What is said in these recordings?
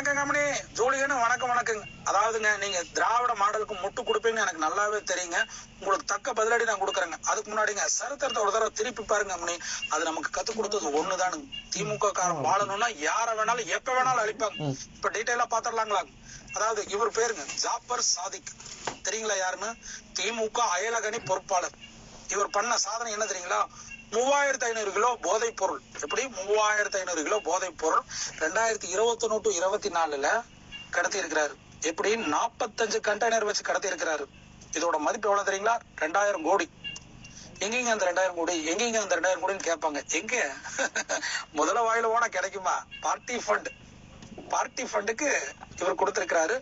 வணக்கம் கம்பெனி ஜூலியனு வணக்கம் வணக்கங்க. அதாவதுங்க, நீங்க திராவிட மாடலுக்கு முட்டு கொடுப்பீங்கன்னு எனக்கு நல்லாவே தெரியுங்க. உங்களுக்கு தக்க பதிலடி நான் கொடுக்குறேங்க. அதுக்கு முன்னாடிங்க சரித்திரத்தை ஒரு தடவை திருப்பி பாருங்க கம்பெனி. அது நமக்கு கத்து கொடுத்தது ஒண்ணுதானுங்க. திமுக காரன் வாழணும்னா யார வேணாலும் எப்ப வேணாலும் அழிப்பாங்க. இப்ப டீட்டெயிலா பாத்திரலாங்களா? அதாவது இவர் பேருங்க ஜாபர் சாதிக். தெரியுங்களா யாருன்னு? திமுக அயலகணி பொறுப்பாளர். இவர் பண்ண சாதனை என்ன தெரியுங்களா? 3500 கிலோ போதைப் பொருள். எப்படி 3500 கிலோ போதைப் பொருள் 2021-24 கடத்தி இருக்கிறாரு. எப்படி 45 கண்டெய்னர் வச்சு கடத்தி இருக்கிறாரு. இதோட மதிப்பு எவ்வளவு தெரியுங்களா? 2000 கோடி. எங்கீங்க அந்த 2000 கோடி? எங்கீங்க அந்த 2000 கோடின்னு கேட்பாங்க. எங்க முதல்ல வாயில ஓனா கிடைக்குமா? பார்ட்டி ஃபண்டுக்கு இவர் கொடுத்திருக்கிறாரு.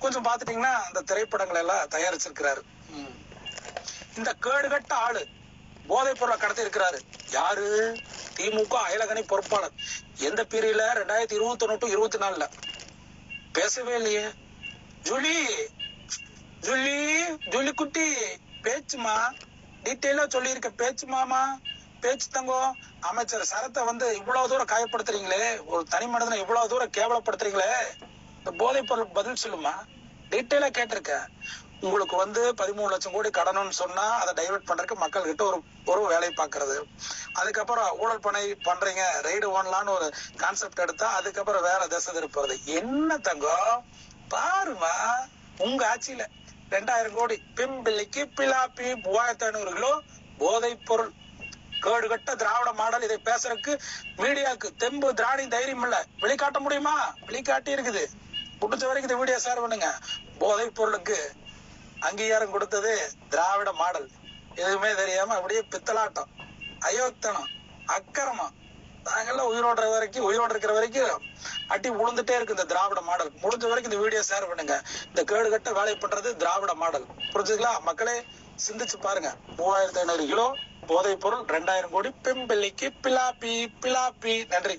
கொஞ்சம் பாத்துட்டீங்கன்னா அந்த திரைப்படங்கள் எல்லாம் தயாரிச்சிருக்கிறாரு. இந்த கேடுகட்ட ஆளு போதைப் பொருளை கடத்தி இருக்கிறாரு. யாரு? திமுக அயலகணி பொறுப்பாளர். எந்த பீரியட்ல? 2021-24 பேசவே இல்லையே. ஜூலி ஜூலி ஜூலி குட்டி பேச்சுமா, டீட்டெயிலா சொல்லி இருக்க பேச்சு மாமா, பேச்சு தங்கம். அமைச்சர் சரத்தை இவ்வளவு தூரம் காயப்படுத்துறீங்களே, ஒரு தனி மனிதனை இவ்வளவு தூரம் கேவலப்படுத்துறீங்களே, இந்த போதைப் பொருள் பதில் சொல்லுமா. டீட்டெயிலா கேட்டிருக்க. உங்களுக்கு 13 லட்சம் கோடி கடனும்னு சொன்னா அதை டைவெர்ட் பண்றதுக்கு மக்கள் கிட்ட ஒரு வேலையை பாக்குறது. அதுக்கப்புறம் ஊழல் பண்றீங்க, ரைடு ஓடலான்னு ஒரு கான்செப்ட் எடுத்தா அதுக்கப்புறம் வேற திசை திருப்புறது. என்ன தங்கம் பாருமா, உங்க ஆட்சியில 2000 கோடி பிம்பிள்ளிக்கு பிலாப்பி 3500 கிலோ போதைப் பொருள். கேடுகட்ட திராவிட மாடல். இதை பேசுறதுக்கு மீடியாவுக்கு தெம்பு திராணி தைரியம் இல்ல. வெளிக்காட்ட முடியுமா? வெளிக்காட்டி இருக்குது. முடிஞ்ச வரைக்கும் இந்த வீடியோ ஷேர் பண்ணுங்க. போதைப் பொருளுக்கு அங்கீகாரம் கொடுத்தது திராவிட மாடல். எதுவுமே தெரியாம அப்படியே பித்தலாட்டம், அயோத்தனம், அக்கிரமம். நாங்கெல்லாம் உயிரோடு இருக்கிற வரைக்கும் அட்டி உளுந்துட்டே இருக்கு இந்த திராவிட மாடல். முடிஞ்ச வரைக்கும் இந்த வீடியோ ஷேர் பண்ணுங்க. இந்த கேடுகட்ட வேலை பண்றது திராவிட மாடல். புரிஞ்சுங்களா? மக்களே சிந்திச்சு பாருங்க. 3500 கிலோ போதைப் பொருள் 2000 கோடி பிம்பிள்ளிக்கு பிலாப்பி. நன்றி.